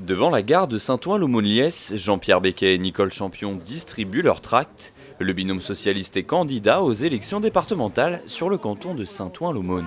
Devant la gare de Saint-Ouen-l'Aumône-Liesse, Jean-Pierre Becquet et Nicole Champion distribuent leurs tracts. Le binôme socialiste est candidat aux élections départementales sur le canton de Saint-Ouen-l'Aumône.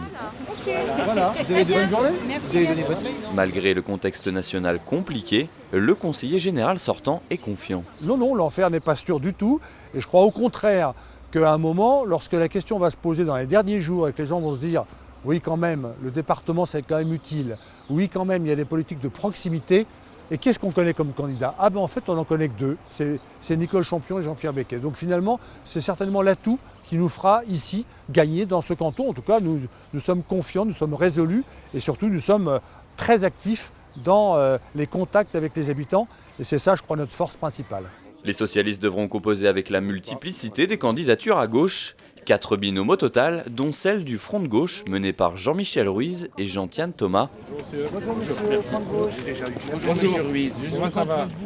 Voilà, vous avez de bonnes journées. Vous avez donné votre mail. Malgré le contexte national compliqué, le conseiller général sortant est confiant. Non, l'enfer n'est pas sûr du tout. Et je crois au contraire qu'à un moment, lorsque la question va se poser dans les derniers jours et que les gens vont se dire « oui quand même, le département c'est quand même utile, oui quand même il y a des politiques de proximité », et qu'est-ce qu'on connaît comme candidat? Ah ben en fait on n'en connaît que deux, c'est Nicole Champion et Jean-Pierre Becquet. Donc finalement c'est certainement l'atout qui nous fera ici gagner dans ce canton. En tout cas nous sommes confiants, nous sommes résolus et surtout nous sommes très actifs dans les contacts avec les habitants. Et c'est ça je crois notre force principale. Les socialistes devront composer avec la multiplicité des candidatures à gauche. 4 binômes au total, dont celle du Front de gauche mené par Jean-Michel Ruiz et Jean-Tiane Thomas.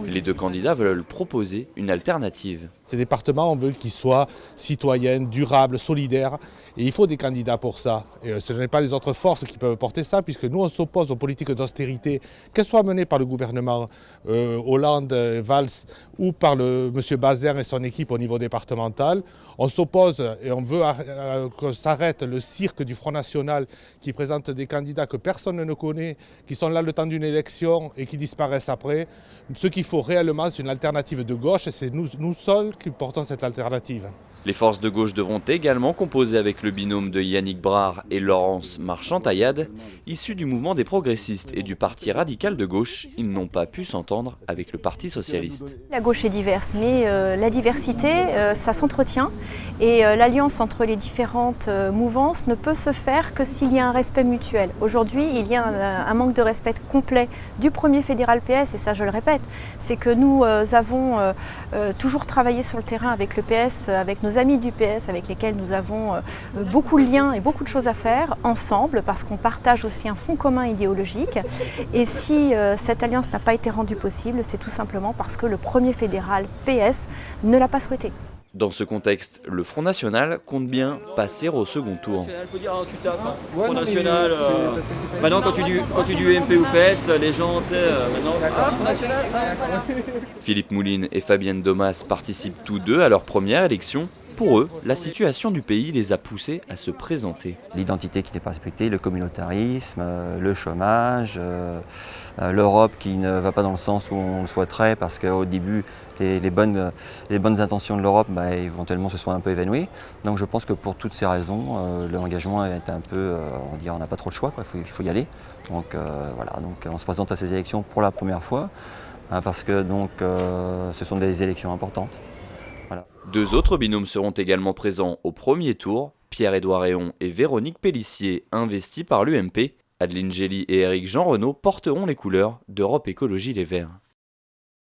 Les deux candidats veulent proposer une alternative. Ces départements, on veut qu'ils soient citoyens, durables, solidaires. Et il faut des candidats pour ça. Et ce n'est pas les autres forces qui peuvent porter ça, puisque nous, on s'oppose aux politiques d'austérité, qu'elles soient menées par le gouvernement Hollande, Valls, ou par M. Bazin et son équipe au niveau départemental. On s'oppose et on veut que s'arrête le cirque du Front National qui présente des candidats que personne ne connaît, qui sont là le temps d'une élection et qui disparaissent après. Ce qu'il faut réellement, c'est une alternative de gauche et c'est nous seuls qui portons cette alternative. Les forces de gauche devront également composer avec le binôme de Yannick Brard et Laurence Marchand-Taillade. Issus du mouvement des progressistes et du parti radical de gauche, ils n'ont pas pu s'entendre avec le parti socialiste. La gauche est diverse, mais la diversité, ça s'entretient. Et l'alliance entre les différentes mouvances ne peut se faire que s'il y a un respect mutuel. Aujourd'hui, il y a un manque de respect complet du premier fédéral PS, et ça je le répète, c'est que nous avons toujours travaillé sur le terrain avec le PS, avec nos amis du PS avec lesquels nous avons beaucoup de liens et beaucoup de choses à faire ensemble parce qu'on partage aussi un fond commun idéologique. Et si cette alliance n'a pas été rendue possible, c'est tout simplement parce que le premier fédéral PS ne l'a pas souhaité. Dans ce contexte, le Front National compte bien passer au second tour. Il faut dire, tu tapes. Front National, maintenant quand tu dis UMP ou PS, les gens, tu sais, maintenant, Front National. Philippe Mouline et Fabienne Domas participent tous deux à leur première élection. Pour eux, la situation du pays les a poussés à se présenter. L'identité qui n'est pas respectée, le communautarisme, le chômage, l'Europe qui ne va pas dans le sens où on le souhaiterait parce qu'au début, les bonnes intentions de l'Europe, éventuellement, se sont un peu évanouies. Donc je pense que pour toutes ces raisons, l'engagement est un peu, on n'a pas trop le choix, quoi. Il faut y aller. Donc voilà, donc on se présente à ces élections pour la première fois parce que ce sont des élections importantes. Voilà. 2 autres binômes seront également présents au premier tour, Pierre-Édouard Réon et Véronique Pélissier, investis par l'UMP. Adeline Gély et Éric Jean Renaud porteront les couleurs d'Europe Écologie Les Verts.